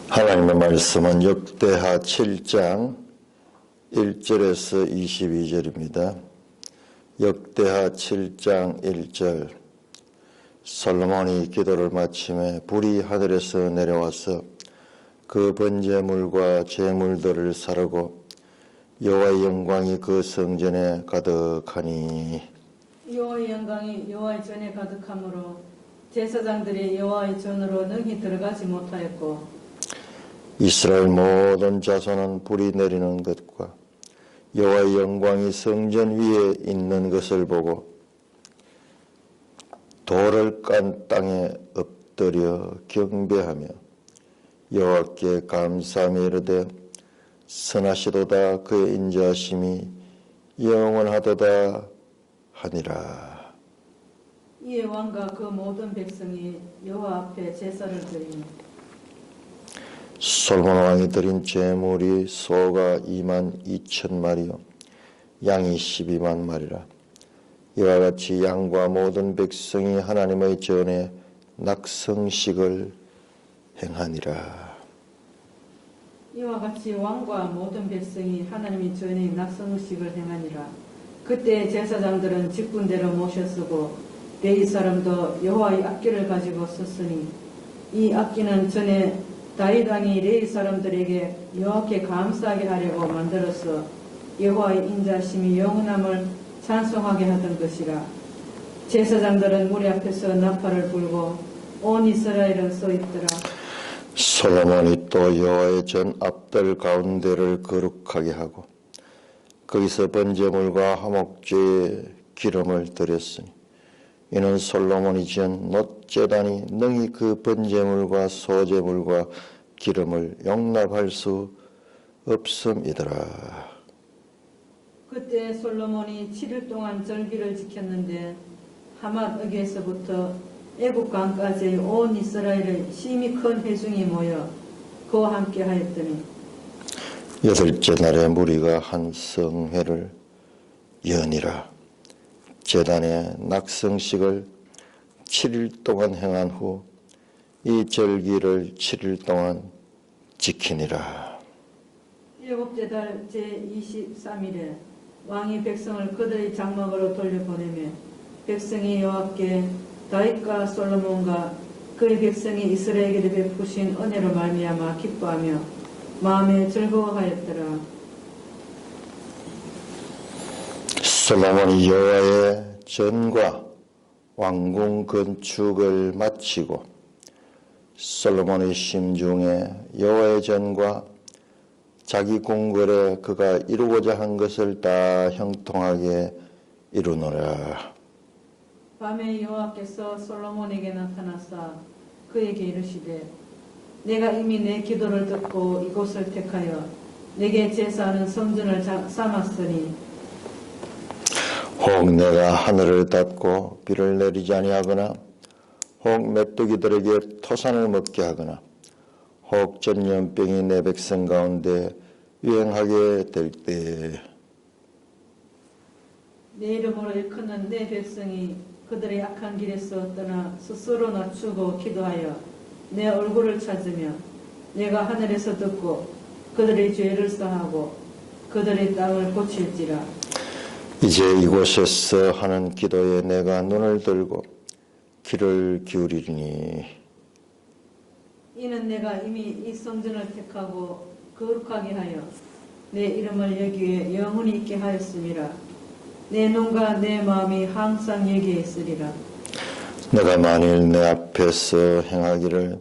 하나님의 말씀은 역대하 7장 1절에서 22절입니다. 역대하 7장 1절. 솔로몬이 기도를 마침에 불이 하늘에서 내려와서 그 번제물과 제물들을 사르고 여호와의 영광이 그 성전에 가득하니. 여호와의 영광이 여호와의 전에 가득하므로 제사장들이 여호와의 전으로 능히 들어가지 못하였고, 이스라엘 모든 자손은 불이 내리는 것과 여호와의 영광이 성전 위에 있는 것을 보고 돌을 깐 땅에 엎드려 경배하며 여호와께 감사하며 이르되 선하시도다 그의 인자하심이 영원하도다 하니라. 이에 왕과 그 모든 백성이 여호와 앞에 제사를 드리니 솔로몬 왕이 드린 제물이 소가 22,000마리요 양이 12만 마리라. 이와 같이 양과 모든 백성이 하나님의 전에 낙성식을 행하니라. 이와 같이 왕과 모든 백성이 하나님의 전에 낙성식을 행하니라. 그때 제사장들은 직분대로 모셔쓰고 레위 사람도 여호와의 악기를 가지고 섰으니, 이 악기는 전에 다윗 왕이 레위 사람들에게 여호와께 감사하게 하려고 만들어서 여호와의 인자심이 영원함을 찬송하게 하던 것이라. 제사장들은 무리 앞에서 나팔을 불고 온 이스라엘은 서 있더라. 솔로몬이 또 여호와의 전 앞들 가운데를 거룩하게 하고 거기서 번제물과 화목제에 기름을 드렸으니, 이는 솔로몬이 지은 놋제단이 능히 그 번제물과 소제물과 기름을 용납할 수 없음이더라. 그때 솔로몬이 7일 동안 절기를 지켰는데 하맛에게서부터 애국강까지 온 이스라엘의 심히 큰 회중이 모여 그와 함께 하였더니, 여덟째 날에 무리가 한 성회를 여니라. 제단의 낙성식을 7일 동안 행한 후 이 절기를 7일 동안 지키니라. 일곱째 달 제23일에 왕이 백성을 그들의 장막으로 돌려보내며 백성이 여호와께 다윗과 솔로몬과 그의 백성이 이스라엘에게 베푸신 은혜로 말미암아 기뻐하며 마음에 즐거워하였더라. 솔로몬이 여호와의 전과 왕궁 건축을 마치고 솔로몬의 심중에 여호와의 전과 자기 궁궐에 그가 이루고자 한 것을 다 형통하게 이루노라. 밤에 여호와께서 솔로몬에게 나타나사 그에게 이르시되, 내가 이미 내 기도를 듣고 이곳을 택하여 내게 제사하는 성전을 삼았으니, 혹 내가 하늘을 닫고 비를 내리지 아니하거나 혹 메뚜기들에게 토산을 먹게 하거나 혹 전염병이 내 백성 가운데 유행하게 될 때에 내 이름으로 일컫는 내 백성이 그들의 악한 길에서 떠나 스스로 낮추고 기도하여 내 얼굴을 찾으며 내가 하늘에서 듣고 그들의 죄를 사하고 그들의 땅을 고칠지라. 이제 이곳에서 하는 기도에 내가 눈을 들고 귀를 기울이리니, 이는 내가 이미 이 성전을 택하고 거룩하게 하여 내 이름을 여기에 영원히 있게 하였음이라. 내 눈과 내 마음이 항상 여기에 있으리라. 내가 만일 내 앞에서 행하기를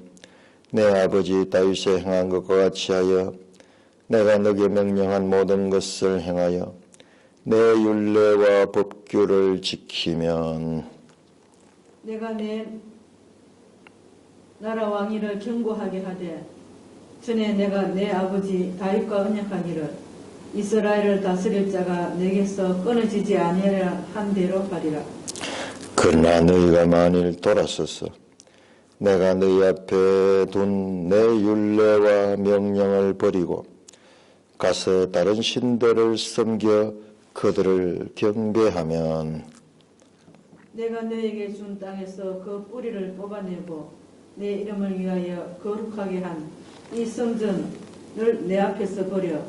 내 아버지 다윗이 행한 것과 같이 하여 내가 너에게 명령한 모든 것을 행하여 내 율례와 법규를 지키면, 내가 내 나라 왕위를 견고하게 하되 전에 내가 내 아버지 다윗과 언약하기를 이스라엘을 다스릴 자가 내게서 끊어지지 아니하리라 한 대로 하리라. 그러나 너희가 만일 돌아서서 내가 너희 앞에 둔 내 율례와 명령을 버리고 가서 다른 신들을 섬겨 그들을 경배하면, 내가 너에게 준 땅에서 그 뿌리를 뽑아내고 내 이름을 위하여 거룩하게 한 이 성전을 내 앞에서 버려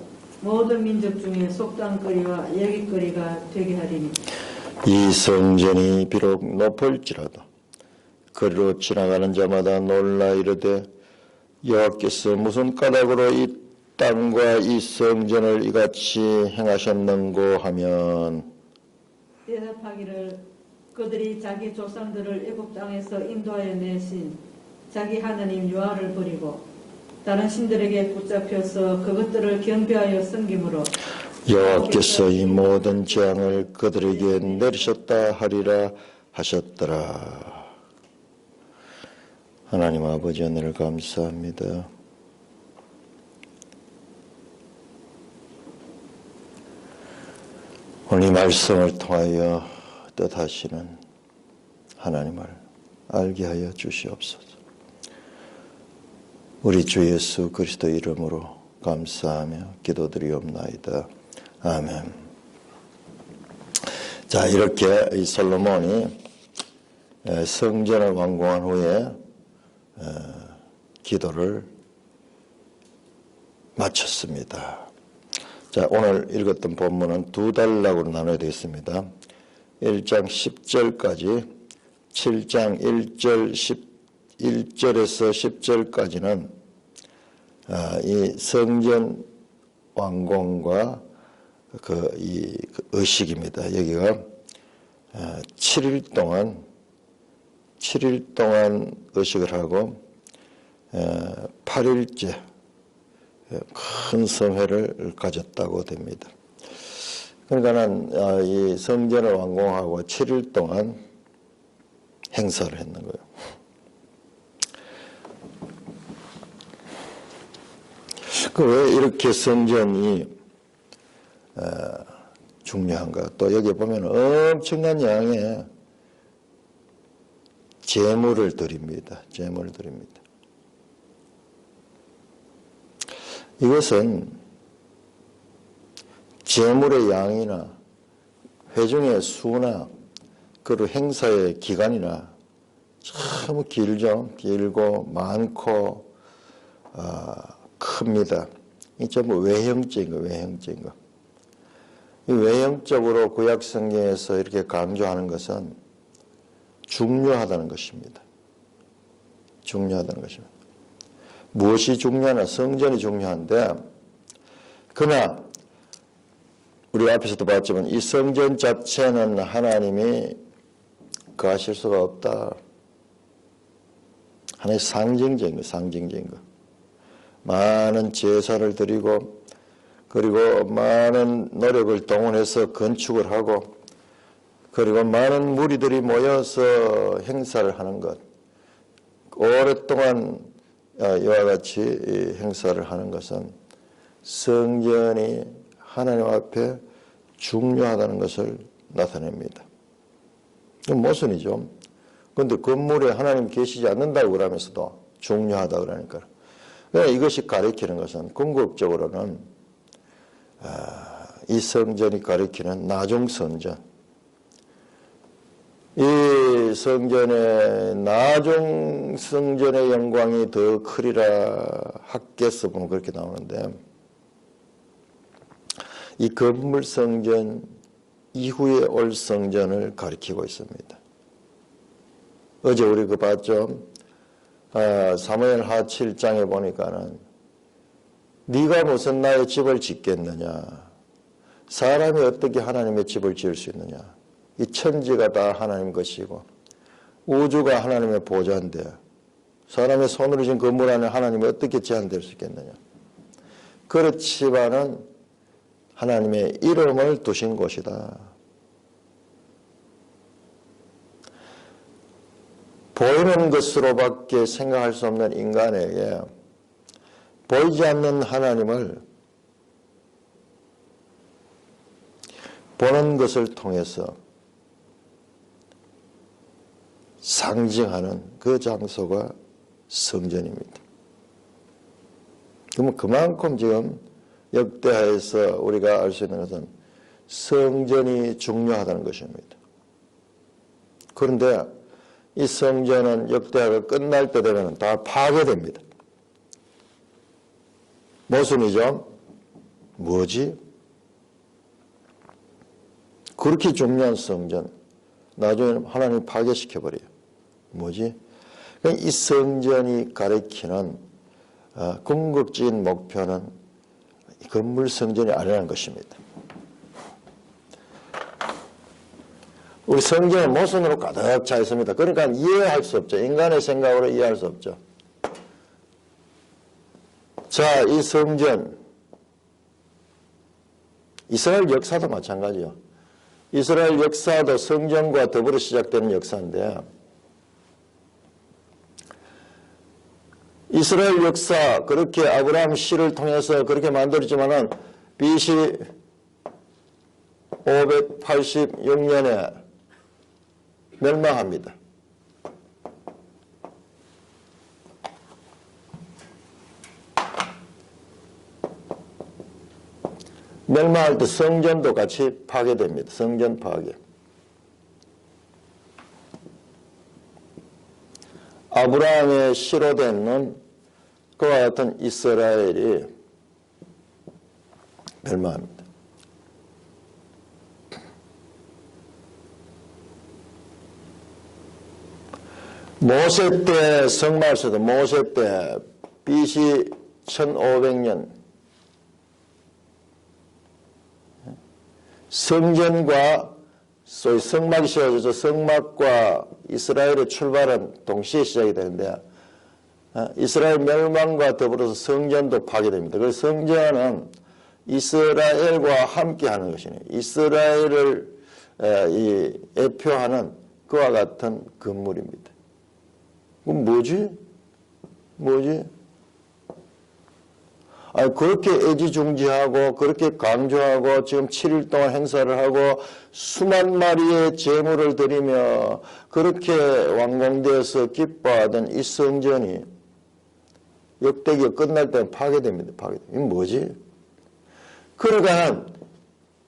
모든 민족 중에 속담거리와 얘기거리가 되게 하리니 이 성전이 비록 높을지라도 거리로 지나가는 자마다 놀라 이르되 여호와께서 무슨 까닭으로 이 땅과 이 성전을 이같이 행하셨는고 하면 대답하기를 그들이 자기 조상들을 애굽 땅에서 인도하여 내신 자기 하나님 여호와를 버리고 다른 신들에게 붙잡혀서 그것들을 경배하여 섬김으로 여호와께서 이 모든 재앙을 그들에게 내리셨다 하리라 하셨더라. 하나님 아버지 은혜를 감사합니다. 오늘 이 말씀을 통하여 뜻하시는 하나님을 알게 하여 주시옵소서. 우리 주 예수 그리스도 이름으로 감사하며 기도드리옵나이다. 아멘. 자, 이렇게 이 솔로몬이 성전을 완공한 후에 기도를 마쳤습니다. 자, 오늘 읽었던 본문은 두 단락으로 나눠야 되겠습니다. 1장 10절까지 7장 1절에서 10절까지는 이 성전 완공과 이 의식입니다. 여기가 7일 동안 의식을 하고 8일째 큰 성회를 가졌다고 됩니다. 그러니까는 이 성전을 완공하고 7일 동안 행사를 했는 거예요. 왜 이렇게 성전이 중요한가? 또 여기 보면 엄청난 양의 제물을 드립니다. 제물을 드립니다. 이것은 제물의 양이나 회중의 수나 그리고 행사의 기간이나 참 길죠. 길고 많고 큽니다. 이 전부 외형적인 거, 외형적인 거. 이 외형적으로 구약 성경에서 이렇게 강조하는 것은 중요하다는 것입니다. 중요하다는 것입니다. 무엇이 중요하나? 성전이 중요한데, 그러나 우리 앞에서도 봤지만 이 성전 자체는 하나님이 거하실 수가 없다. 하나의 상징적인 거, 상징적인 거. 많은 제사를 드리고 그리고 많은 노력을 동원해서 건축을 하고 그리고 많은 무리들이 모여서 행사를 하는 것. 오랫동안 이와 같이 행사를 하는 것은 성전이 하나님 앞에 중요하다는 것을 나타냅니다. 모순이죠. 그런데 건물에 하나님 계시지 않는다고 그러면서도 중요하다 그러니까. 이것이 가리키는 것은 궁극적으로는 이 성전이 가리키는 나중 성전. 이 성전의 나중 성전의 영광이 더 크리라 학개서 보면 그렇게 나오는데 이 건물 성전 이후에 올 성전을 가리키고 있습니다. 어제 우리 그 봤죠? 사무엘하 7장에 보니까는 네가 무슨 나의 집을 짓겠느냐? 사람이 어떻게 하나님의 집을 지을 수 있느냐? 이 천지가 다 하나님 것이고 우주가 하나님의 보좌인데 사람의 손으로 지은 건물 안에 하나님이 어떻게 제한될 수 있겠느냐? 그렇지만은 하나님의 이름을 두신 곳이다. 보이는 것으로밖에 생각할 수 없는 인간에게 보이지 않는 하나님을 보는 것을 통해서 상징하는 그 장소가 성전입니다. 그러면 그만큼 지금 역대하에서 우리가 알 수 있는 것은 성전이 중요하다는 것입니다. 그런데 이 성전은 역대하가 끝날 때 되면 다 파괴됩니다. 모순이죠. 뭐지? 그렇게 중요한 성전 나중에 하나님이 파괴시켜버려요. 뭐지? 이 성전이 가리키는 궁극적인 목표는 건물 성전이 아니라는 것입니다. 우리 성경은 모순으로 가득 차 있습니다. 그러니까 이해할 수 없죠. 인간의 생각으로 이해할 수 없죠. 자, 이 성전, 이스라엘 역사도 마찬가지요. 이스라엘 역사도 성전과 더불어 시작되는 역사인데, 이스라엘 역사, 그렇게 아브라함 씨를 통해서 그렇게 만들었지만은 BC 586년에 멸망합니다. 멸망할 때 성전도 같이 파괴됩니다. 성전 파괴. 아브라함의 씨로 된 그와 같은 이스라엘이 멸망합니다. 모세 때 성막에서도 모세 때 BC 1500년 성전과 소위 성막이 세워져서 성막과 이스라엘의 출발은 동시에 시작이 되는데 이스라엘 멸망과 더불어서 성전도 파괴됩니다. 그래서 성전은 이스라엘과 함께 하는 것이네요. 이스라엘을 대표하는 그와 같은 건물입니다. 그럼 뭐지? 아니, 그렇게 애지중지하고 그렇게 강조하고 지금 7일 동안 행사를 하고 수만 마리의 제물을 드리며 그렇게 완공되어서 기뻐하던 이 성전이 역대기가 끝날 때 파괴됩니다. 이게 뭐지? 그러니까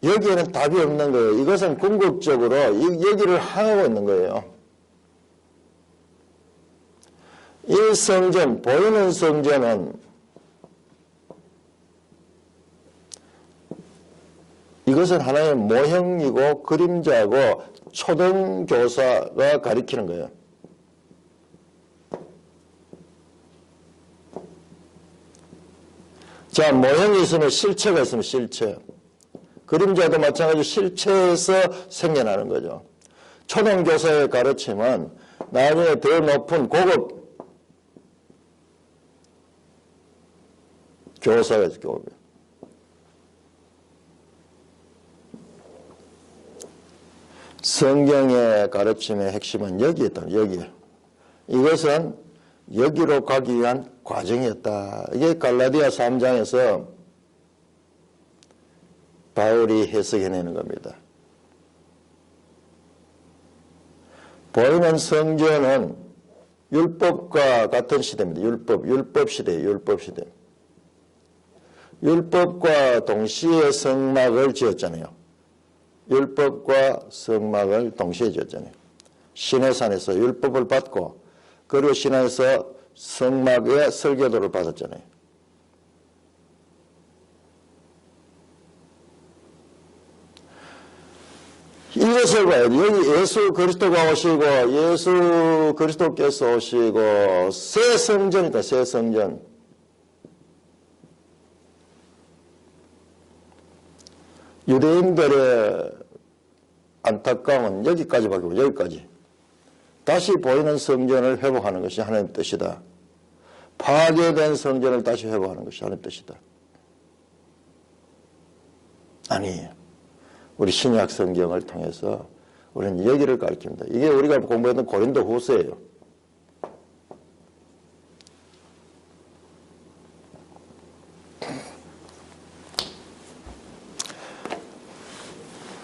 여기에는 답이 없는 거예요. 이것은 궁극적으로 여기를 향하고 있는 거예요. 이 성전, 보이는 성전은 이것은 하나의 모형이고 그림자고 초등교사가 가리키는 거예요. 자, 모형이 있으면 실체가 있으면 실체. 그림자도 마찬가지로 실체에서 생겨나는 거죠. 초등교사의 가르침은 나중에 더 높은 고급 교사가 있고 성경의 가르침의 핵심은 여기에 있다. 여기에. 이것은 여기로 가기 위한 과정이었다. 이게 갈라디아 3장에서 바울이 해석해내는 겁니다. 보이는 성전은 율법과 같은 시대입니다. 율법 시대예요. 율법 시대. 율법과 동시에 성막을 지었잖아요. 율법과 성막을 동시에 지었잖아요. 시내산에서 율법을 받고 그리고 시내에서 성막의 설교도를 받았잖아요. 이것을 봐요. 여기 예수 그리스도가 오시고 예수 그리스도께서 오시고 새 성전이다. 새 성전. 유대인들의 안타까움은 여기까지밖에 없어요. 여기까지. 다시 보이는 성전을 회복하는 것이 하나님의 뜻이다. 파괴된 성전을 다시 회복하는 것이 하나님의 뜻이다. 아니에요. 우리 신약 성경을 통해서 우리는 여기를 가르칩니다. 이게 우리가 공부했던 고린도 후서예요.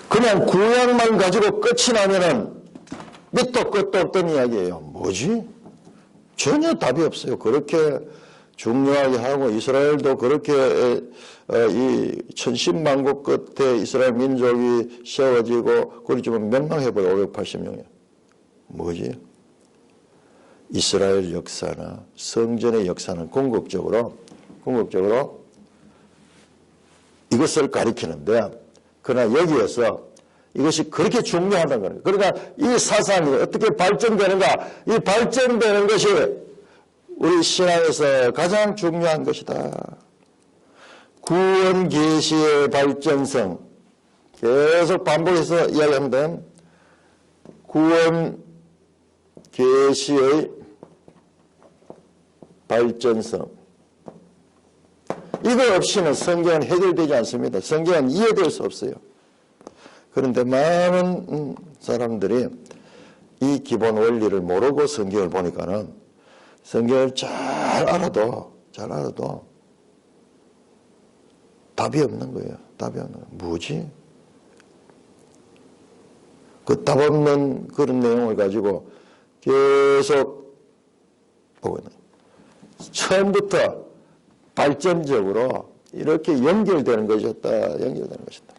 그냥 구약만 가지고 끝이 나면은 밑도 끝도 없던 이야기예요. 뭐지? 전혀 답이 없어요. 그렇게 중요하게 하고 이스라엘도 그렇게 이 천신만국 끝에 이스라엘 민족이 세워지고 그렇지만 멸망해버려 580년에. 뭐지? 이스라엘 역사나 성전의 역사는 궁극적으로 이것을 가리키는데, 그러나 여기에서 이것이 그렇게 중요하다는 거예요. 그러니까 이 사상이 어떻게 발전되는가, 이 발전되는 것이 우리 신앙에서 가장 중요한 것이다. 구원 계시의 발전성, 계속 반복해서 이야기하는데, 구원 계시의 발전성, 이거 없이는 성경은 해결되지 않습니다. 성경은 이해될 수 없어요. 그런데 많은 사람들이 이 기본 원리를 모르고 성경을 보니까는 성경을 잘 알아도 답이 없는 거예요. 답이 없는 거예요. 뭐지? 그 답 없는 그런 내용을 가지고 계속 보고 있는 거예요. 처음부터 발전적으로 이렇게 연결되는 것이었다. 연결되는 것이다.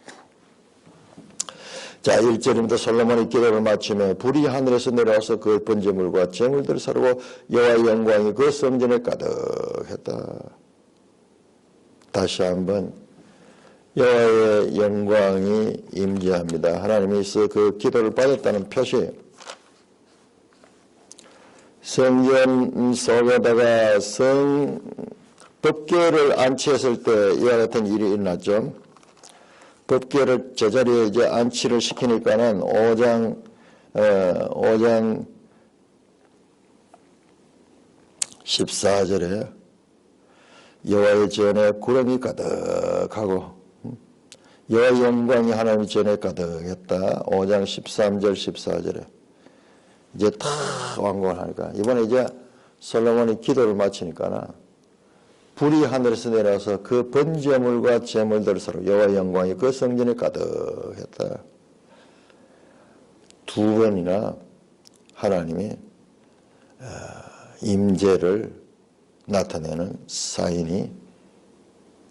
자, 1절입니다. 솔로몬이 기도를 마치며 불이 하늘에서 내려와서 그 번제물과 제물들을 사르고 여호와의 영광이 그 성전에 가득했다. 다시 한번 여호와의 영광이 임재합니다. 하나님이 있어 그 기도를 받았다는 표시. 성전 속에다가 법궤를 안치했을 때 이와 같은 일이 일어났죠. 법궤를 제자리에 이제 안치를 시키니까는 5장 14절에 여호와의 전에 구름이 가득하고 여호와의 영광이 하나님의 전에 가득했다. 5장 13절 14절에 이제 다 완공을 하니까 이번에 이제 솔로몬이 기도를 마치니까는 불이 하늘에서 내려와서 그 번제물과 제물들을 서로 여호와의 영광이 그 성전에 가득했다. 두 번이나 하나님이 임재를 나타내는 사인이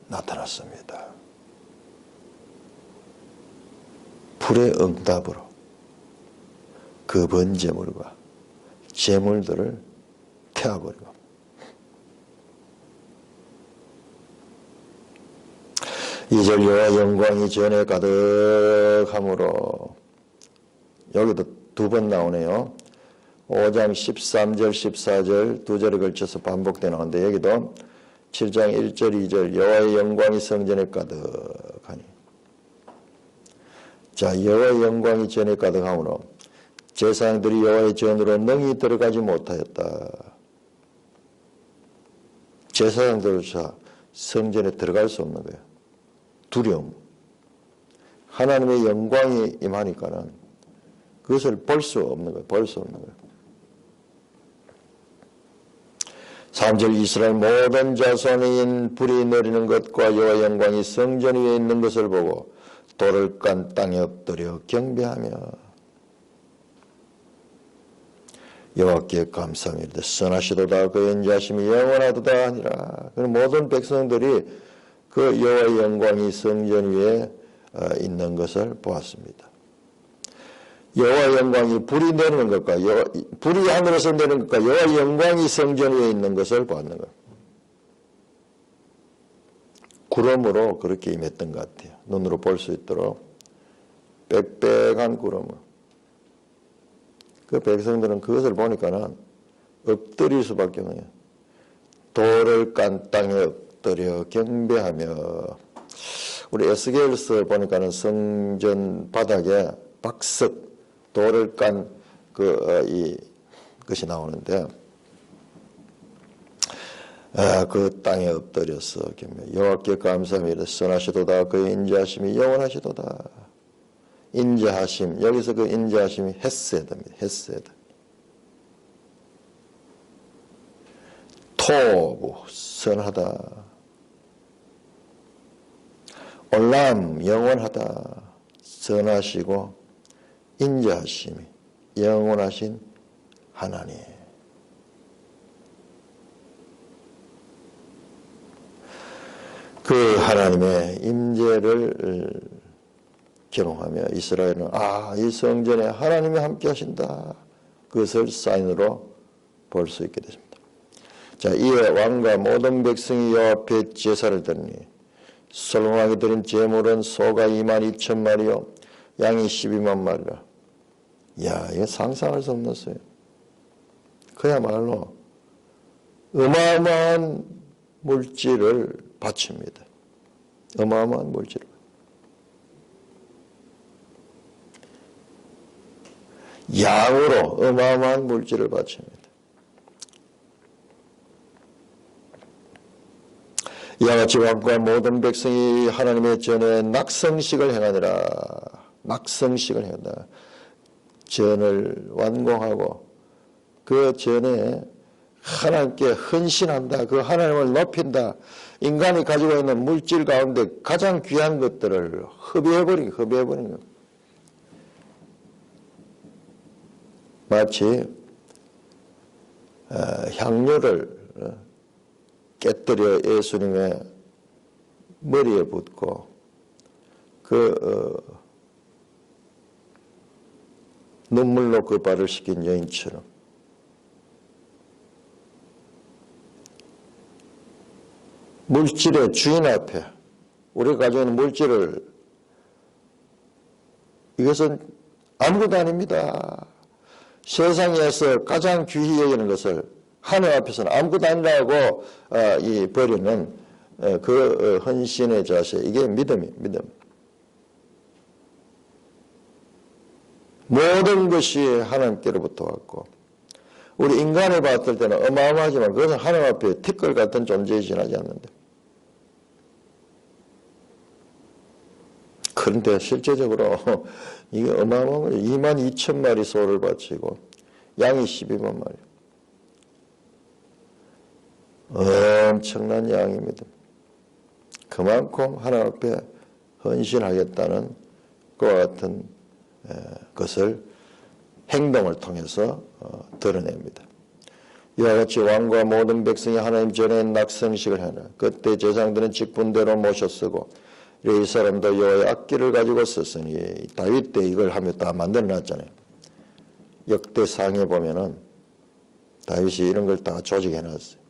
나타났습니다. 불의 응답으로 그 번제물과 제물들을 태워버리고 2절 여호와 영광이 전에 가득함으로 여기도 두 번 나오네요. 5장 13절 14절 두 절에 걸쳐서 반복되는데 여기도 7장 1절 2절 여호와의 영광이 성전에 가득하니 자 여호와의 영광이 전에 가득함으로 제사장들이 여호와의 전으로 능히 들어가지 못하였다. 제사장들조차 성전에 들어갈 수 없는 거예요. 두려움. 하나님의 영광이 임하니까는 그것을 볼 수 없는 거예요. 볼 수 없는 거예요. 3절 이스라엘 모든 자손인 불이 내리는 것과 여호와의 영광이 성전 위에 있는 것을 보고 돌을 깐 땅에 엎드려 경배하며 여호와께 감사합니다. 선하시도다 그 인자하심이 영원하도다 하니라. 그런 모든 백성들이 그 여호와의 영광이 성전 위에 있는 것을 보았습니다. 여호와의 영광이 불이 내리는 것과 불이 하늘에서 내리는 것과 여호와의 영광이 성전 위에 있는 것을 보았는 것. 구름으로 그렇게 임했던 것 같아요. 눈으로 볼 수 있도록 빽빽한 구름을. 그 백성들은 그것을 보니까는 엎드릴 수밖에 없어요. 돌을 깐 땅에 엎드려 경배하며 우리 에스겔서 보니까는 성전 바닥에 박석 돌을 깐 것이 나오는데 그 땅에 엎드려서 경배 여호와께 감사합니다. 선하시도다 그 인자하심이 영원하시도다. 인자하심 여기서 그 인자하심이 헤세드입니다. 헤세드 토부 선하다. 올람 영원하다. 선하시고 인자하심이 영원하신 하나님. 그 하나님의 임재를 경험하며 이스라엘은 이 성전에 하나님이 함께 하신다. 그것을 사인으로 볼 수 있게 됐습니다. 자, 이에 왕과 모든 백성이 여호와 앞에 제사를 드리니 솔로몬이 드린 제물은 소가 22,000마리요 양이 12만 마리라. 야, 이거 상상할 수 없는 수요. 그야말로 어마어마한 물질을 바칩니다. 어마어마한 물질을. 양으로 어마어마한 물질을 바칩니다. 이와 같이 왕과 모든 백성이 하나님의 전에 낙성식을 행하니라. 낙성식을 행한다. 전을 완공하고 그 전에 하나님께 헌신한다. 그 하나님을 높인다. 인간이 가지고 있는 물질 가운데 가장 귀한 것들을 허비해버린 것. 마치 향료를 깨뜨려 예수님의 머리에 붓고 눈물로 그 발을 씻긴 여인처럼 물질의 주인 앞에 우리가 가지고 있는 물질을 이것은 아무것도 아닙니다. 세상에서 가장 귀히 여기는 것을 하늘 앞에서는 아무것도 아니라고 버리는 그 헌신의 자세, 이게 믿음. 모든 것이 하나님께로부터 왔고 우리 인간을 봤을 때는 어마어마하지만 그것은 하나님 앞에 티끌 같은 존재에 지나지 않는데, 그런데 실제적으로 이게 어마어마한 거죠. 22,000마리 소를 바치고 양이 12만 마리. 엄청난 양입니다. 그만큼 하나님 앞에 헌신하겠다는 그와 같은 것을 행동을 통해서 드러냅니다. 이와 같이 왕과 모든 백성이 하나님 전에 낙성식을 하나 그때 제사장들은 직분대로 모셔 쓰고 이 사람도 여호와의 악기를 가지고 썼으니 다윗 때 이걸 하며 다 만들어 놨잖아요. 역대상에 보면은 다윗이 이런 걸 다 조직해 놨어요.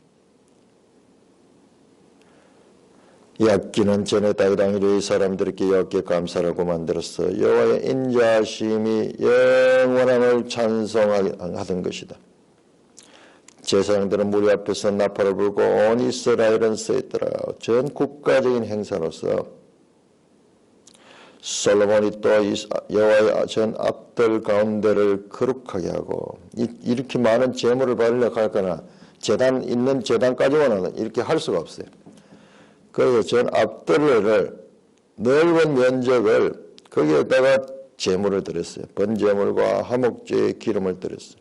이 악기는 전에 다윗 왕이 이 사람들에게 여호와께 감사라고 만들었어 여호와의 인자하심이 영원함을 찬송하던 것이다. 제사장들은 무리 앞에서 나팔을 불고 온 이스라엘은 서있더라. 전 국가적인 행사로서 솔로몬이 또 여호와의 전 앞들 가운데를 거룩하게 하고 이렇게 많은 제물을 바르려고 할거나 제단 있는 제단까지는 이렇게 할 수가 없어요. 그래서 전 앞들을 넓은 면적을 거기에다가 제물을 드렸어요. 번제물과 화목제의 기름을 드렸어요.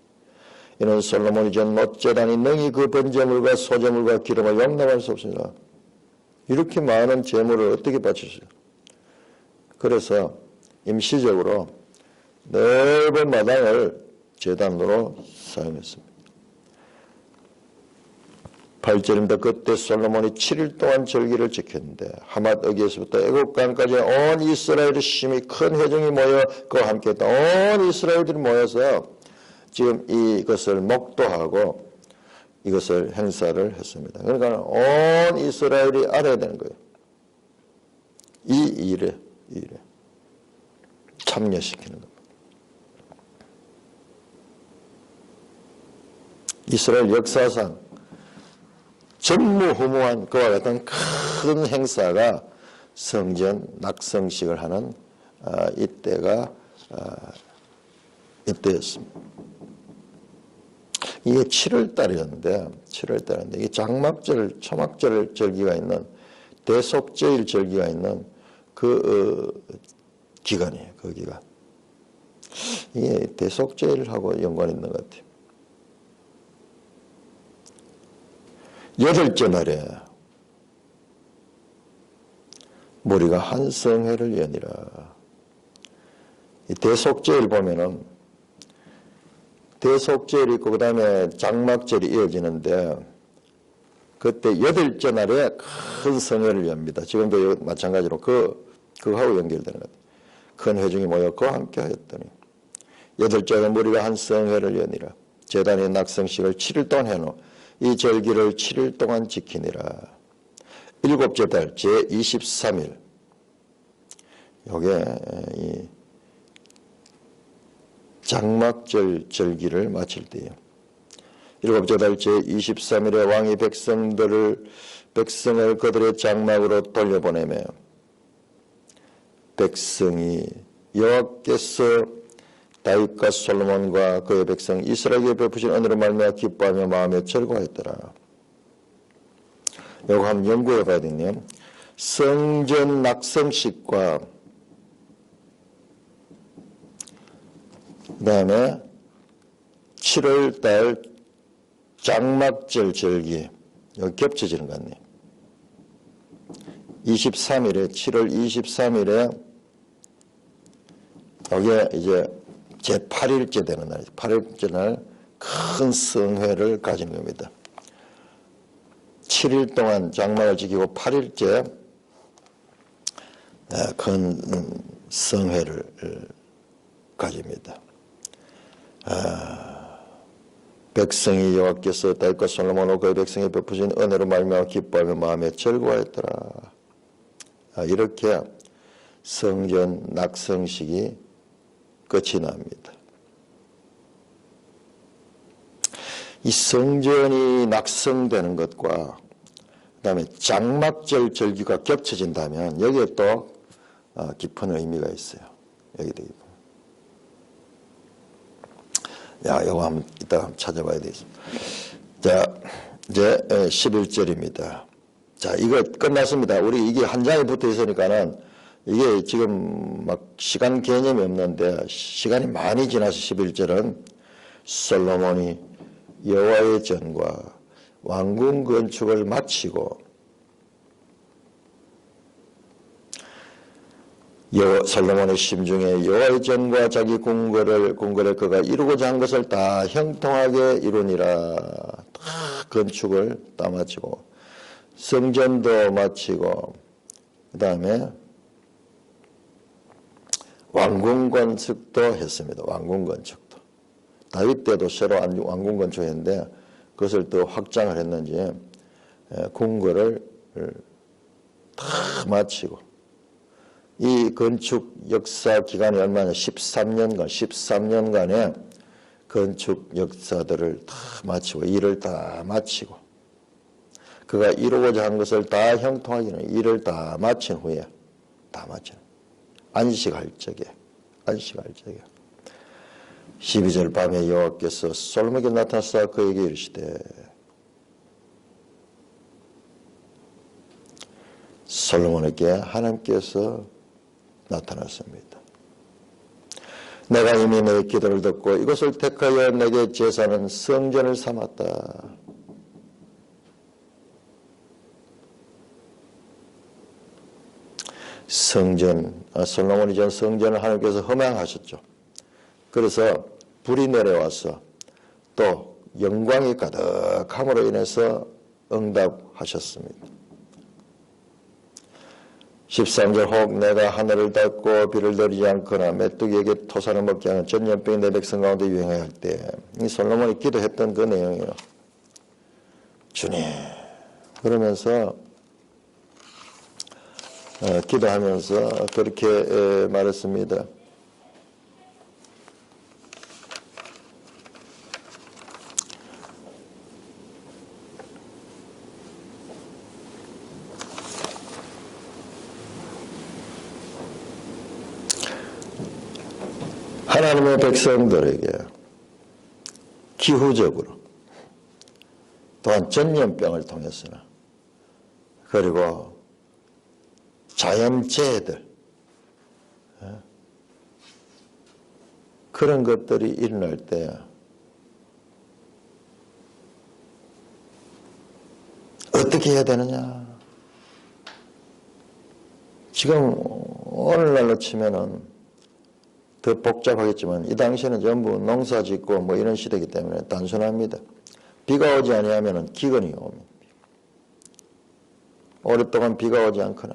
이는 솔로몬이 전 못제단이 능히 그 번제물과 소제물과 기름을 용납할 수 없습니다. 이렇게 많은 제물을 어떻게 바치세요? 그래서 임시적으로 넓은 마당을 제단으로 사용했습니다. 8절입니다. 그때 솔로몬이 7일 동안 절기를 지켰는데 하맛 어기에서부터 애국강까지 온 이스라엘의 심히 큰 회중이 모여 그와 함께했다. 온 이스라엘들이 모여서 지금 이것을 목도하고 이것을 행사를 했습니다. 그러니까 온 이스라엘이 알아야 되는 거예요. 이 일에 참여시키는 겁니다. 이스라엘 역사상 전무후무한 그와 같은 큰 행사가 성전 낙성식을 하는 이때였습니다. 이게 7월달이었는데 이게 장막절, 초막절 절기가 있는 대속제일 절기가 있는 그 기간이에요. 그 기간. 이게 대속제일하고 연관이 있는 것 같아요. 8째 날에 무리가 한 성회를 여니라. 이 대속제일 보면은 대속제일이 있고 그 다음에 장막절이 이어지는데 그때 8째 날에 큰 성회를 엽니다. 지금도 마찬가지로 그하고 연결되는 것 같아요. 큰 회중이 모여 그와 함께 하였더니 8째 무리가 한 성회를 여니라. 제단의 낙성식을 7일 동안 해놓 이 절기를 7일 동안 지키니라. 일곱째 달 제23일 요게 이 장막절 절기를 마칠 때예요. 일곱째 달 제23일에 왕이 백성을 그들의 장막으로 돌려보내며 백성이 여호와께서 다윗과 솔로몬과 그의 백성 이스라엘에게 베푸신 은혜로 말미암아 기뻐하며 마음에 즐거워했더라. 요거 한번 연구해 봐야 되네요. 성전 낙성식과 그 다음에 7월달 장막절 절기 여기 겹쳐지는 것 같네요. 23일에 7월 23일에 여기에 이제 제8일째 되는 날, 8일째 날 큰 성회를 가지는 겁니다. 7일 동안 장막을 지키고 8일째 큰 성회를 가집니다. 백성이 여호와께서 다윗과 솔로몬과 그의 백성에 베푸신 은혜로 말미암아 기뻐하며 마음에 즐거워했더라. 이렇게 성전 낙성식이 끝이 납니다. 이 성전이 낙성되는 것과 그다음에 장막절 절기가 겹쳐진다면 여기에 또 깊은 의미가 있어요. 여기도 깊은. 이거 한번 이따가 찾아봐야 되겠습니다. 자, 이제 11절입니다. 자, 이거 끝났습니다. 우리 이게 한 장에 붙어 있으니까는 이게 지금 막 시간 개념이 없는데 시간이 많이 지나서 11절은 솔로몬이 여호와의 전과 왕궁 건축을 마치고 솔로몬의 심중에 여호와의 전과 자기 궁궐을 그가 이루고자 한 것을 다 형통하게 이루니라. 다 건축을 다 마치고 성전도 마치고 그 다음에 왕궁 건축도 했습니다. 왕궁 건축도. 다윗 때도 새로 왕궁 건축했는데 그것을 더 확장을 했는지 궁궐을 다 마치고 이 건축 역사 기간이 얼마냐? 13년간의 건축 역사들을 다 마치고 일을 다 마치고 그가 이루고자 한 것을 다 형통하기는 일을 다 마친 후에 안식할 적에 12절 밤에 여호와께서 솔로몬에게 나타나사 그에게 이르시되 솔로몬에게 하나님께서 나타났습니다. 내가 이미 내 기도를 듣고 이것을 택하여 내게 제사는 성전을 삼았다. 솔로몬이 전 성전을 하나님께서 허망하셨죠. 그래서 불이 내려와서 또 영광이 가득함으로 인해서 응답하셨습니다. 13절 혹 내가 하늘을 닫고 비를 내리지 않거나 메뚜기에게 토산을 먹게 하는 전염병이 내 백성 가운데 유행하여 할 때 이 솔로몬이 기도했던 그 내용이에요. 주님 그러면서 기도하면서 그렇게 말했습니다. 하나님의 백성들에게 기후적으로 또한 전염병을 통해서는 그리고 자연재해들 그런 것들이 일어날 때 어떻게 해야 되느냐. 지금 오늘날로 치면은 더 복잡하겠지만 이 당시에는 전부 농사 짓고 뭐 이런 시대이기 때문에 단순합니다. 비가 오지 아니하면 기근이 옵니다. 오랫동안 비가 오지 않거나.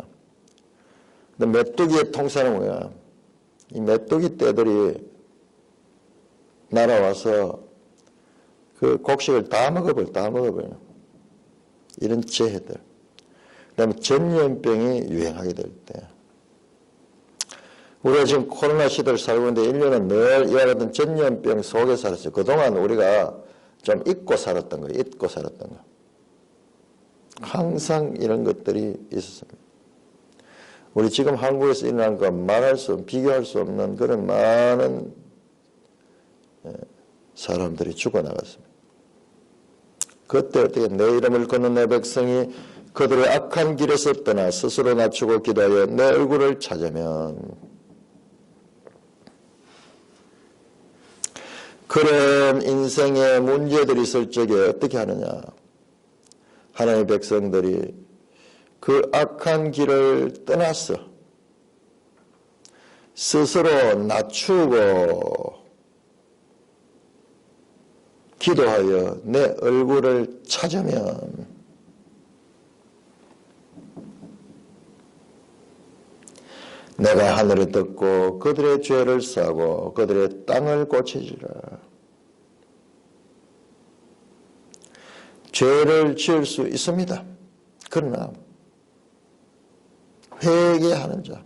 근데 메뚜기의 통사는 뭐야? 이 메뚜기 떼들이 날아와서 그 곡식을 다 먹어버려. 이런 재해들. 그다음에 전염병이 유행하게 될 때. 우리가 지금 코로나 시대를 살고 있는데 인류는 늘 이와 같은 전염병 속에 살았어요. 그동안 우리가 좀 잊고 살았던 거예요. 잊고 살았던 거. 항상 이런 것들이 있었습니다. 우리 지금 한국에서 일어난 거 말할 수 없는, 비교할 수 없는 그런 많은 사람들이 죽어나갔습니다. 그때 어떻게 내 이름을 걷는 내 백성이 그들의 악한 길에서 떠나 스스로 낮추고 기도하여 내 얼굴을 찾으면 그런 인생의 문제들이 있을 적에 어떻게 하느냐. 하나님의 백성들이 그 악한 길을 떠나서 스스로 낮추고 기도하여 내 얼굴을 찾으면 내가 하늘을 듣고 그들의 죄를 사고 그들의 땅을 고치리라. 죄를 지을 수 있습니다. 그러나 회개하는 자,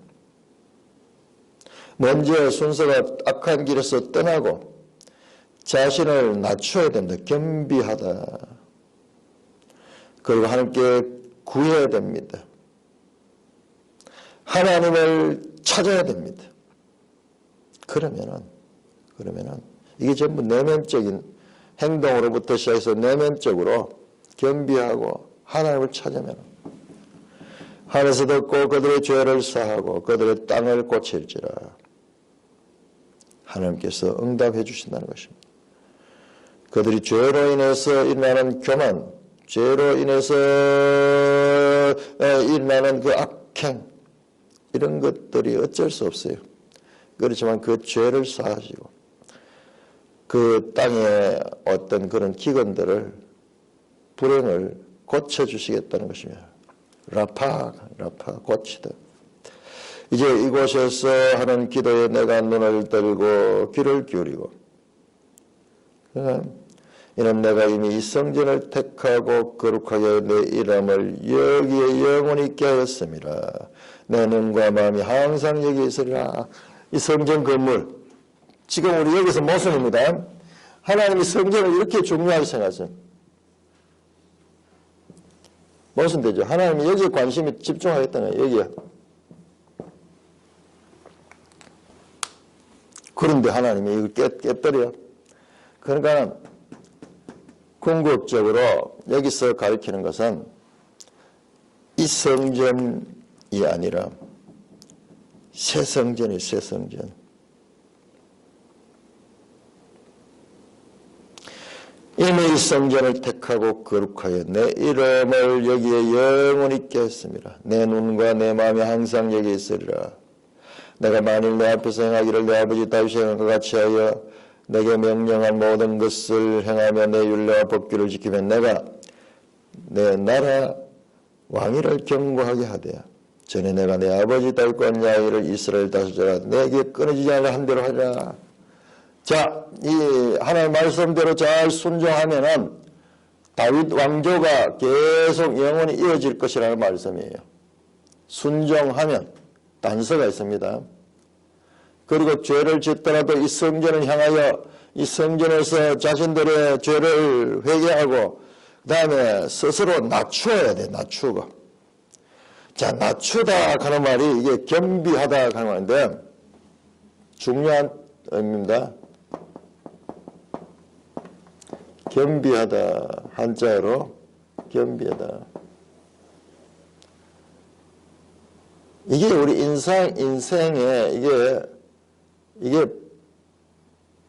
먼저 순서가 악한 길에서 떠나고 자신을 낮춰야 된다. 겸비하다. 그리고 하나님께 구해야 됩니다. 하나님을 찾아야 됩니다. 그러면은 이게 전부 내면적인 행동으로부터 시작해서 내면적으로 겸비하고 하나님을 찾으면 하늘에서 듣고 그들의 죄를 사하고 그들의 땅을 고칠지라. 하나님께서 응답해 주신다는 것입니다. 그들이 죄로 인해서 일어나는 교만, 죄로 인해서 일어나는 그 악행, 이런 것들이 어쩔 수 없어요. 그렇지만 그 죄를 사하시고 그 땅에 어떤 그런 기근들을, 불행을 고쳐주시겠다는 것입니다. 라파 고치다. 이제 이곳에서 하는 기도에 내가 눈을 들고 귀를 기울이고, 이는 내가 이미 이 성전을 택하고 거룩하게 내 이름을 여기에 영원히 있게 하였습니다. 내 눈과 마음이 항상 여기 있으리라. 이 성전 건물, 지금 우리 여기서 모순입니다. 하나님이 성전을 이렇게 중요하게 생각하세요. 모순되죠. 하나님이 여기에 관심이 집중하겠다는 거예요. 여기에. 그런데 하나님이 이걸 깨뜨려요. 그러니까 궁극적으로 여기서 가리키는 것은 이 성전이 아니라 새 성전이에요. 새 성전. 이미 이 성전을 택하고 거룩하여 내 이름을 여기에 영원히 있게 했습니다. 내 눈과 내 마음이 항상 여기 있으리라. 내가 만일 내 앞에서 행하기를 내 아버지 다윗이 행한 것 같이 하여 내게 명령한 모든 것을 행하며 내 율례와 법규를 지키면 내가 내 나라 왕위를 견고하게 하되 전에 내가 내 아버지 다윗과 언약을 이스라엘 다스리라 내게 끊어지지 않을 한 대로 하리라. 자, 이 하나님의 말씀대로 잘 순종하면은 다윗 왕조가 계속 영원히 이어질 것이라는 말씀이에요. 순종하면 단서가 있습니다. 그리고 죄를 짓더라도 이 성전을 향하여 이 성전에서 자신들의 죄를 회개하고 그 다음에 스스로 낮추어야 돼. 낮추고. 자, 낮추다 하는 말이 이게 겸비하다 하는 말인데 중요한 의미입니다. 겸비하다, 한자로 겸비하다. 이게 우리 인생의 이게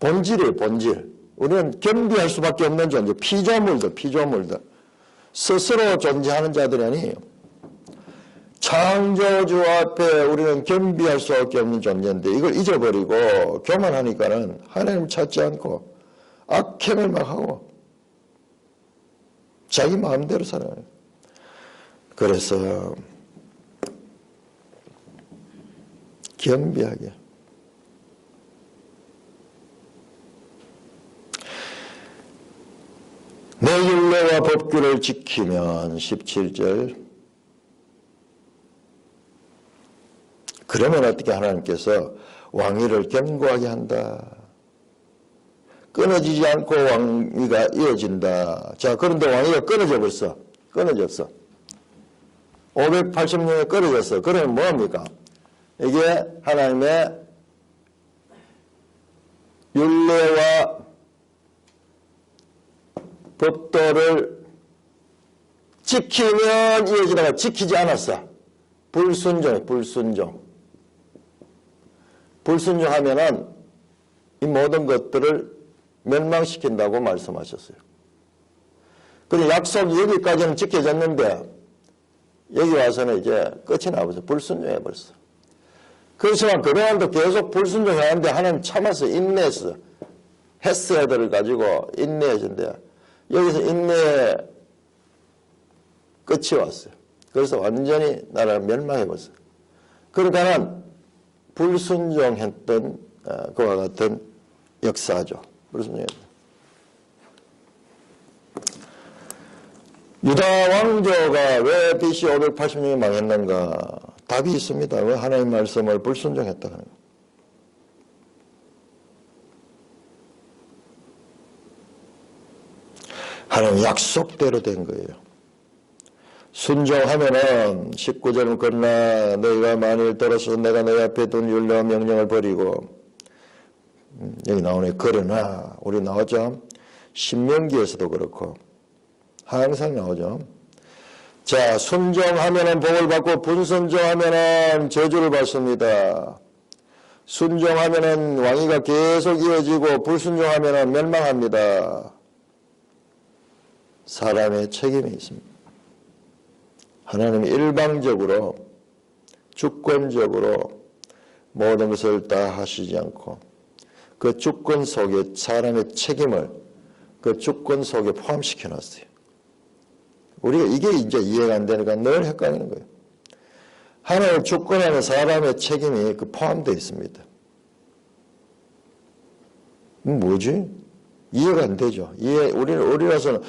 본질이에요, 본질. 우리는 겸비할 수밖에 없는 존재. 피조물들. 스스로 존재하는 자들이 아니에요. 창조주 앞에 우리는 겸비할 수밖에 없는 존재인데 이걸 잊어버리고 교만하니까는 하나님 찾지 않고 악행을 막 하고 자기 마음대로 살아요. 그래서 겸비하게. 내 율례와 법규를 지키면 17절 그러면 어떻게 하나님께서 왕위를 견고하게 한다. 끊어지지 않고 왕위가 이어진다. 자, 그런데 왕위가 끊어져 벌써. 끊어졌어. 580년에 끊어졌어. 그러면 뭐합니까? 이게 하나님의 율례와 법도를 지키면 이어지다가 지키지 않았어. 불순종해, 불순종. 불순종하면은 이 모든 것들을 멸망시킨다고 말씀하셨어요. 그리고 약속이 여기까지는 지켜졌는데 여기 와서는 이제 끝이 나버렸어. 불순종해 버렸어. 그렇지만 그동안도 계속 불순종하는데 하나님 참았어. 인내했어. 헤세드를 가지고 인내해준대. 여기서 인내의 끝이 왔어요. 그래서 완전히 나라를 멸망해버렸어요. 그러니까는 불순종했던 그와 같은 역사죠. 불순종했던. 유다 왕조가 왜 BC 580년에 망했는가? 답이 있습니다. 왜 하나님의 말씀을 불순종했다 하는 거예요. 하나님 약속대로 된 거예요. 순종하면은 19절은 그러나 너희가 만일 들어서 내가 너희 앞에 둔 율례와 명령을 버리고 여기 나오네. 그러나 우리 나오죠. 신명기에서도 그렇고 항상 나오죠. 자, 순종하면은 복을 받고 불순종하면은 저주를 받습니다. 순종하면은 왕위가 계속 이어지고 불순종하면은 멸망합니다. 사람의 책임이 있습니다. 하나님이 일방적으로 주권적으로 모든 것을 다 하시지 않고 그 주권 속에 사람의 책임을 그 주권 속에 포함시켜 놨어요. 우리가 이게 이제 이해가 안 되니까 늘 헷갈리는 거예요. 하나님의 주권하는 사람의 책임이 그 포함되어 있습니다. 뭐지? 이해가 안 되죠. 우리라서는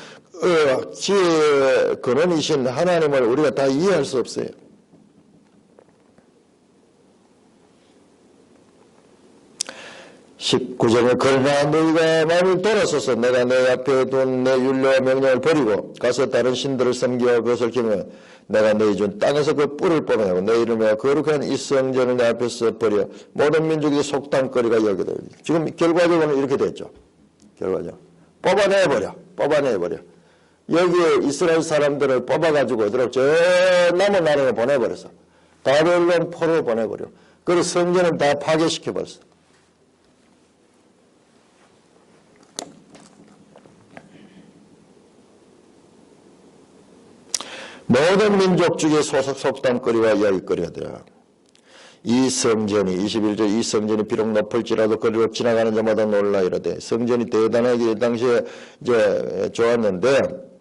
지혜의 근원이신 하나님을 우리가 다 이해할 수 없어요. (19절에) 그러나 너희가 마음을 돌아서서 내가 내 앞에 둔 내 율례와 명령을 버리고 가서 다른 신들을 섬기어 그것을 기르면 내가 너희 준 땅에서 그 뿔을 뽑아내고 내 이름에 거룩한 이 성전을 내 앞에서 버려 모든 민족이 속담거리가 여기다. 지금 결과적으로는 이렇게 됐죠. 결과적으로 뽑아내버려. 여기에 이스라엘 사람들을 뽑아가지고 저 남은 나라에 보내버렸어. 바벨론 포로 보내버려. 그리고 성전을 다 파괴시켜버렸어. 모든 민족 중에 소속 속담거리와 이야기거리가 되라. 이 성전이 21절 이 성전이 비록 높을지라도 그리로 지나가는 자마다 놀라 이르되 성전이 대단하게 당시에 이제 좋았는데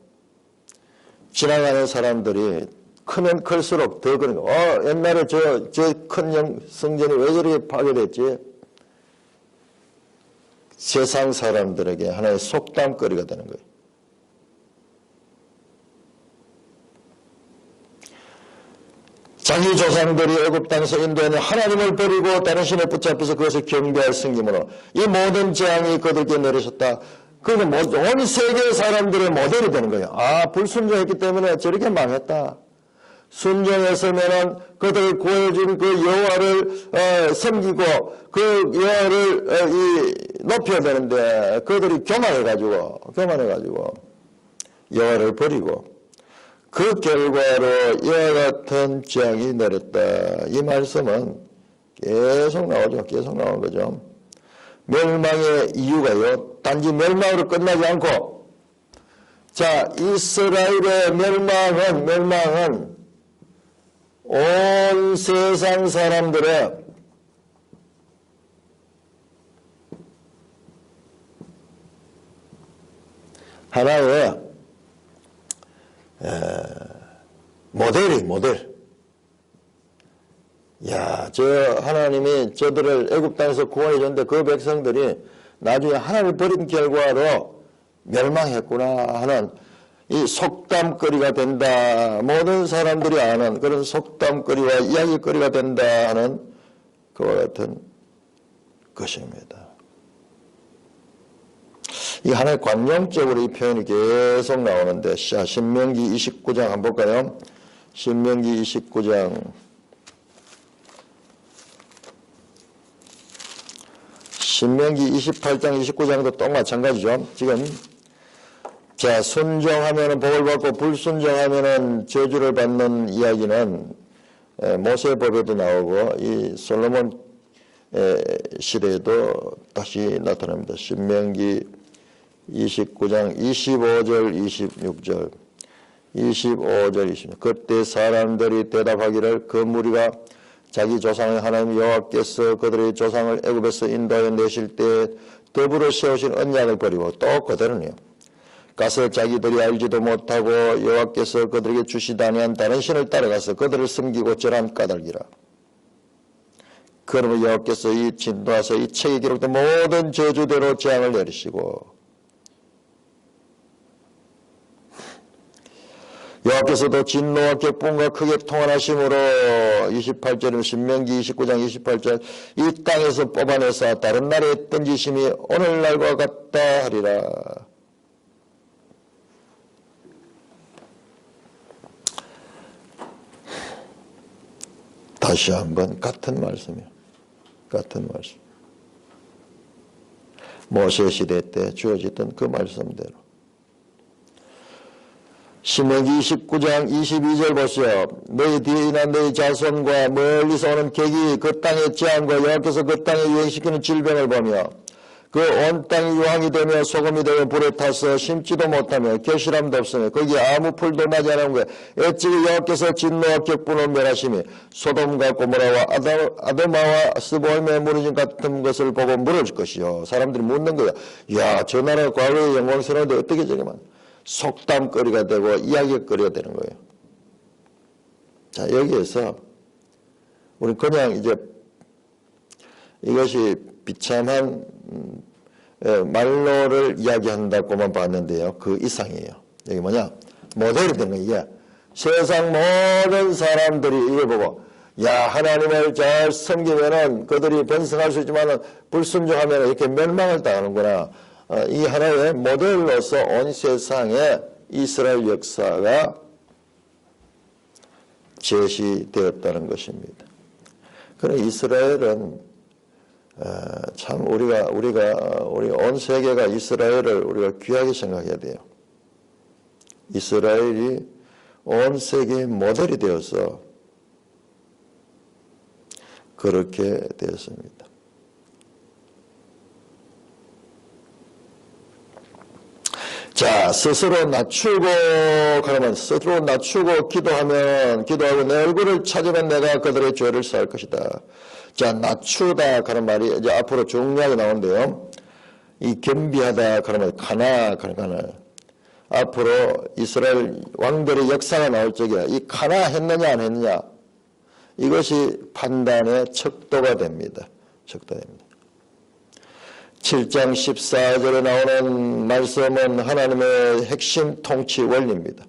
지나가는 사람들이 크면 클수록 더 그런 거. 옛날에 저 큰 성전이 왜 저렇게 파괴됐지? 세상 사람들에게 하나의 속담거리가 되는 거예요. 자기 조상들이 애굽 땅에서 인도하는 하나님을 버리고 다른 신을 붙잡혀서 그것을 경배할 승김으로 이 모든 재앙이 그들에게 내리셨다. 그는 온 세계 사람들의 모델이 되는 거예요. 불순종했기 때문에 저렇게 망했다. 순종했으면은 그들을 구해준 그 여호와를 섬기고 그 여호와를 높여야 되는데 그들이 교만해가지고 여호와를 버리고 그 결과로 이와 같은 재앙이 내렸다. 이 말씀은 계속 나오죠. 계속 나오는 거죠. 멸망의 이유가요. 단지 멸망으로 끝나지 않고 자, 이스라엘의 멸망은 온 세상 사람들의 하나의 모델. 야, 하나님이 저들을 애굽 땅에서 구원해 줬는데 그 백성들이 나중에 하나님을 버린 결과로 멸망했구나 하는 이 속담거리가 된다. 모든 사람들이 아는 그런 속담거리와 이야기거리가 된다 하는 그와 같은 것입니다. 이 하나의 관용적으로 이 표현이 계속 나오는데, 자, 신명기 29장 한번 볼까요? 신명기 29장. 신명기 28장, 29장도 또 마찬가지죠. 지금, 자, 순종하면은 복을 받고 불순종하면은 저주를 받는 이야기는 모세법에도 나오고 이 솔로몬 시대에도 다시 나타납니다. 신명기 29장 25절 26절 25절 26절 그때 사람들이 대답하기를 그 무리가 자기 조상의 하나님 여호와께서 그들의 조상을 애굽에서 인도하여 내실 때 더불어 세우신 언약을 버리고 또 그대로네요. 가서 자기들이 알지도 못하고 여호와께서 그들에게 주시다 아니한 다른 신을 따라가서 그들을 섬기고 절한 까닭이라. 그러면 여호와께서 이 진노하사 이 책에 기록된 모든 저주대로 재앙을 내리시고 여호와께서도 진노와 격분과 크게 통한하심으로 28절이면 신명기 29장 28절 이 땅에서 뽑아내서 다른 나라에 던지심이 오늘날과 같다 하리라. 다시 한번 같은 말씀이에요. 같은 말씀. 모세 시대 때 주어졌던 그 말씀대로. 신명기 29장 22절 보세요. 너희 뒤에 있는 너희 자손과 멀리서 오는 객이 그 땅의 재앙과 여호와께서 그 땅에 유행시키는 질병을 보며 그 온 땅이 유황이 되며 소금이 되어 불에 타서 심지도 못하며 결실함도 없으며 거기에 아무 풀도 나지 않은 거에 애찍이 여호와께서 진노와 격분을 멸하심이 소돔과 고모라와 아드마와 스보임의 무너짐 같은 것을 보고 물을 것이요. 사람들이 묻는 거야. 야, 저 나라 과거의 영광스러운데 어떻게 저게만 속담거리가 되고 이야기거리가 되는 거예요. 자, 여기에서 우리 그냥 이제 이것이 비참한 말로를 이야기한다고만 봤는데요. 그 이상이에요. 여기 뭐냐? 모델이 되는 거예요. 이게 세상 모든 사람들이 이걸 보고 야, 하나님을 잘 섬기면은 그들이 번성할 수 있지만 불순종하면 이렇게 멸망을 당하는구나. 이 하나의 모델로서 온 세상에 이스라엘 역사가 제시되었다는 것입니다. 그러나 이스라엘은 참 우리 온 세계가 이스라엘을 우리가 귀하게 생각해야 돼요. 이스라엘이 온 세계의 모델이 되어서 그렇게 되었습니다. 자, 스스로 낮추고 그러면 스스로 낮추고 기도하고 내 얼굴을 찾으면 내가 그들의 죄를 사할 것이다. 자, 낮추다 그런 말이 이제 앞으로 중요하게 나오는데요. 이 겸비하다 그러면 가나 앞으로 이스라엘 왕들의 역사가 나올 적에 이 가나 했느냐 안 했느냐 이것이 판단의 척도가 됩니다. 척도됩니다. 7장 14절에 나오는 말씀은 하나님의 핵심 통치 원리입니다.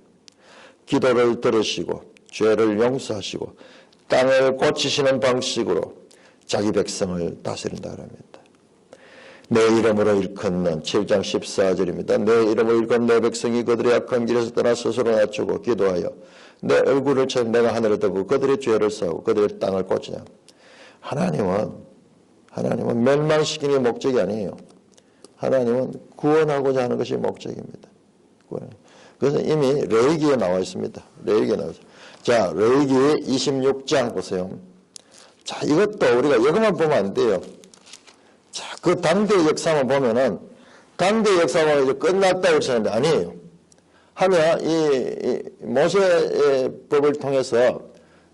기도를 들으시고 죄를 용서하시고 땅을 고치시는 방식으로 자기 백성을 다스린다 합니다. 내 이름으로 일컫는 7장 14절입니다. 내 이름으로 일컫는 내 백성이 그들의 악한 길에서 떠나 스스로 낮추고 기도하여 내 얼굴을 찾아 내가 하늘에 두고 그들의 죄를 사하고 그들의 땅을 고치냐. 하나님은 멸망시키는 게 목적이 아니에요. 하나님은 구원하고자 하는 것이 목적입니다. 그래서 이미 레위기에 나와 있습니다. 레위기에 나와 있습니다. 자, 레위기 26장 보세요. 자, 이것도 우리가 이것만 보면 안 돼요. 자, 그 당대의 역사만 보면은 당대의 역사만 이제 끝났다고 생각하는데 아니에요. 하면 이 모세의 법을 통해서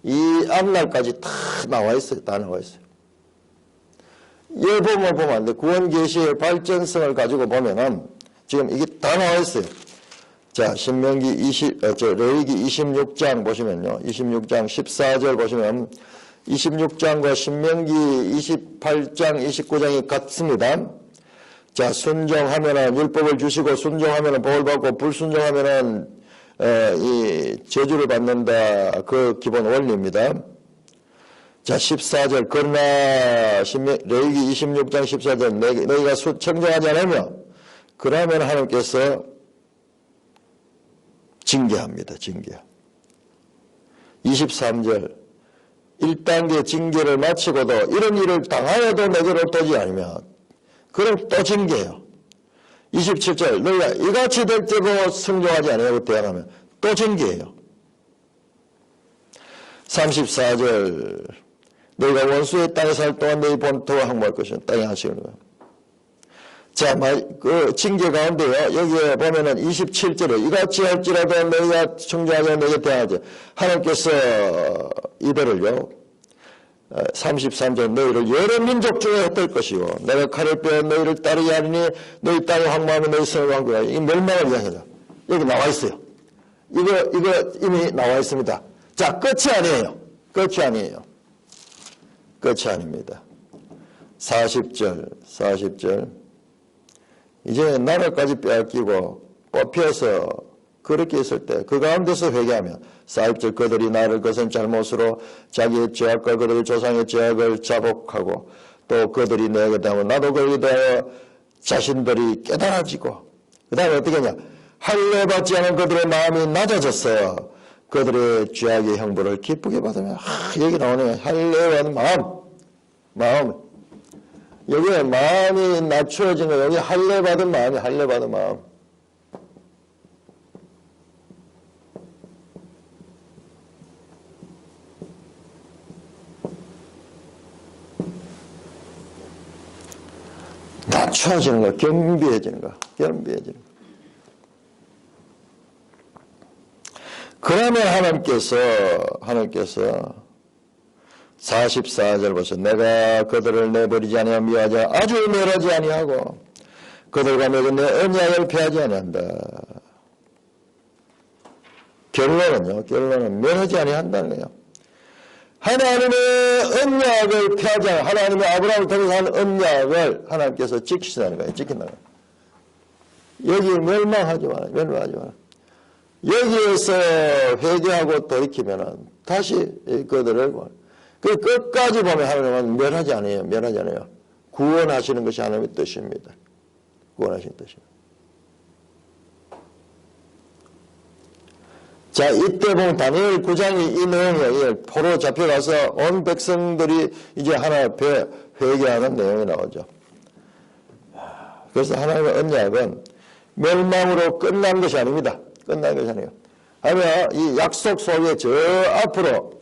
이 앞날까지 다 나와 있어요. 다 나와 있어요. 예보만 보면 안 돼. 구원 계시의 발전성을 가지고 보면은 지금 이게 다 나와 있어요. 자, 레위기 26장 보시면요. 26장 14절 보시면 26장과 신명기 28장, 29장이 같습니다. 자, 순종하면은 율법을 주시고 순종하면은 복을 받고 불순종하면은 이 저주를 받는다. 그 기본 원리입니다. 자, 14절. 그러나 레위기 26장 14절 너희가 청정하지 않으면 그러면 하나님께서 징계합니다. 징계. 23절. 1단계 징계를 마치고도 이런 일을 당하여도 내게로 오지 않으면 그럼 또 징계해요. 27절. 너희가 이같이 될 때도 순종하지 않으려고 대항하면 또 징계해요. 34절. 너희가 원수의 땅에 살 동안 너희 본토와 항모할 것이면 땅에 하시는 거예요. 자, 그 징계 가운데요. 여기에 보면은 27절에 이같이 할지라도 너희가 청정하지 너희에 대하지. 하나님께서 이들을요. 33절 너희를 여러 민족 중에 흩을 것이요. 내가 칼을 빼어 너희를 따르게 하리니 너희 땅에 황무하면 너희 성을 황구하라. 이 멸망을 이야기하죠. 여기 나와 있어요. 이거 이미 나와 있습니다. 자, 끝이 아니에요. 끝이 아니에요. 끝이 아닙니다. 40절. 이제 나라까지 빼앗기고 뽑혀서 그렇게 있을 때 그 가운데서 회개하면 40절 그들이 나를 것은 잘못으로 자기의 죄악과 그들의 조상의 죄악을 자복하고 또 그들이 내게 대하면 나도 그들에 대하여 자신들이 깨달아지고 그 다음에 어떻게 하냐 할례받지 않은 그들의 마음이 낮아졌어요. 그들의 죄악의 형벌을 기쁘게 받으면 여기 나오네. 할례받은 마음 여기에 마음이 낮추어진 거 여기 할례받은 마음이 할례받은 마음. 낮추어지는 거, 겸비해지는 거. 그러면 하나님께서 44절 보세요. 내가 그들을 내버리지 아니하며 미워하지 아주 멸하지 아니하고 그들과 맺은 내 언약을 폐하지 아니한다. 결론은 멸하지 아니한다는 거예요. 하나님의 언약을 폐하지 않아 하나님의 아브라함을 통해서 한 언약을 하나님께서 지키신다는 거예요. 지킨다는 거예요. 여기 멸망하지 마라. 여기에서 회개하고 돌이키면은 다시 그들을 그 끝까지 보면 하나님은 멸하지 않아요. 구원하시는 것이 하나님의 뜻입니다. 구원하시는 뜻입니다. 자, 이때 보면 다니엘 9장이 이 내용이에요. 포로 잡혀가서 온 백성들이 이제 하나님 앞에 회개하는 내용이 나오죠. 그래서 하나님의 언약은 멸망으로 끝난 것이 아닙니다. 끝난 것이 아니에요. 하면 이 약속 속에 저 앞으로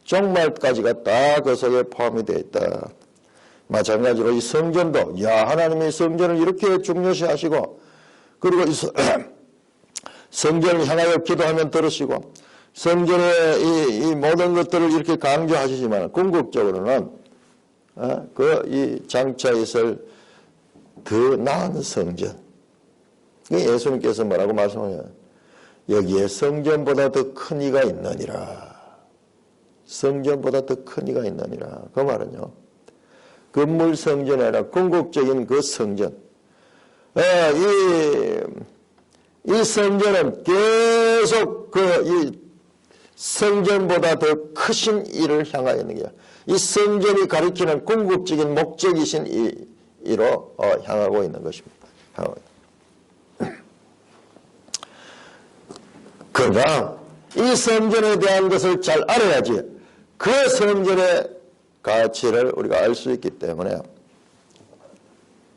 종말까지가 다 그 속에 포함이 되어 있다. 마찬가지로 이 성전도 하나님이 성전을 이렇게 중요시 하시고 그리고 이 성전을 향하여 기도하면 들으시고 성전의 이 모든 것들을 이렇게 강조하시지만 궁극적으로는 이 장차 있을 더 나은 성전. 예수님께서 뭐라고 말씀하냐? 여기에 성전보다 더 큰 이가 있느니라. 성전보다 더 큰 이가 있느니라. 그 말은요. 건물 성전이 아니라 궁극적인 그 성전. 이 성전은 계속 이 성전보다 더 크신 이를 향하여 있는 거야. 이 성전이 가리키는 궁극적인 목적이신 이로 향하고 있는 것입니다. 그러나 이 성전에 대한 것을 잘 알아야지 그 성전의 가치를 우리가 알 수 있기 때문에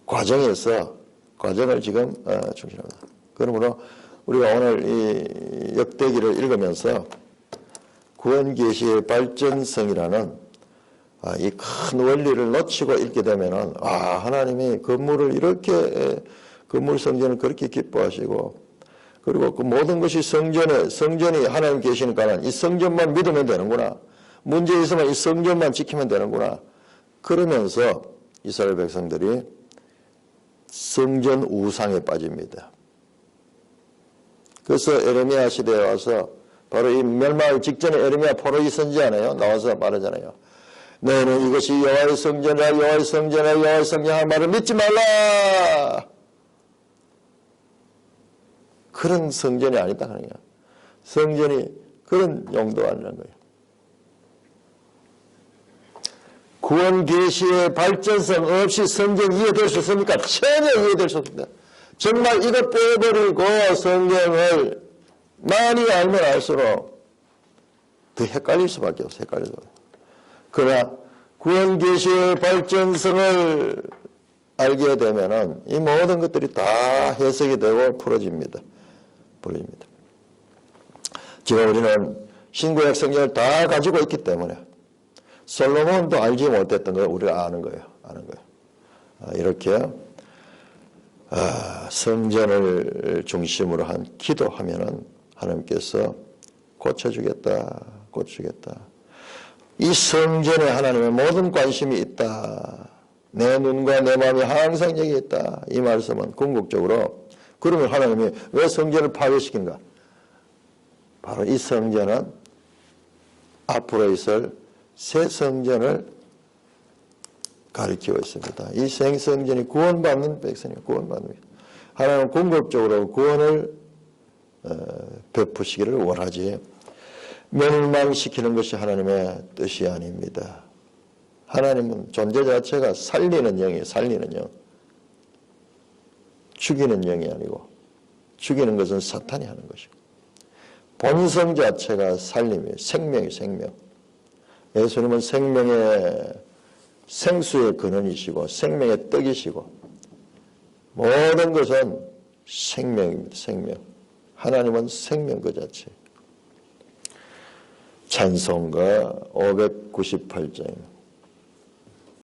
과정을 지금 중심합니다. 그러므로 우리가 오늘 이 역대기를 읽으면서 구원계시의 발전성이라는 이 큰 원리를 놓치고 읽게 되면은 하나님이 건물 성전을 그렇게 기뻐하시고 그리고 그 모든 것이 성전이 하나님 계시니까는 이 성전만 믿으면 되는구나. 문제 있으면 이 성전만 지키면 되는구나. 그러면서 이스라엘 백성들이 성전 우상에 빠집니다. 그래서 에레미야 시대에 와서 바로 이 멸망 직전에 에레미야 포로기 선지자네요. 나와서 말하잖아요. 너희는 이것이 여호와의 성전이라 여호와의 성전이라 말을 믿지 말라. 그런 성전이 아니다 하는 거야. 성전이 그런 용도가 아니라는 거예요. 구원 계시의 발전성 없이 성경 이해될 수 있습니까? 전혀 이해될 수 없습니다. 정말 이거 빼버리고 성경을 많이 알면 알수록 더 헷갈릴 수밖에 없어요. 헷갈릴 수밖에. 그러나 구원 계시의 발전성을 알게 되면은 이 모든 것들이 다 해석이 되고 풀어집니다. 지금 우리는 신구약 성경을 다 가지고 있기 때문에 솔로몬도 알지 못했던 걸 우리가 아는 거예요. 이렇게 성전을 중심으로 한 기도하면은 하나님께서 고쳐주겠다. 이 성전에 하나님의 모든 관심이 있다. 내 눈과 내 마음이 항상 여기 있다. 이 말씀은 궁극적으로 그러면 하나님이 왜 성전을 파괴시킨가? 바로 이 성전은 앞으로 있을 새 성전을 가리키고 있습니다. 이 생성전이 구원받는 백성이에요. 구원받는. 하나님은 궁극적으로 구원을 베푸시기를 원하지 멸망시키는 것이 하나님의 뜻이 아닙니다. 하나님은 존재 자체가 살리는 영이에요. 살리는 영. 죽이는 영이 아니고 죽이는 것은 사탄이 하는 것이고 본성 자체가 살림이에요. 생명이 생명. 예수님은 생수의 근원이시고 생명의 떡이시고 모든 것은 생명입니다. 생명. 하나님은 생명 그 자체. 찬송가 598장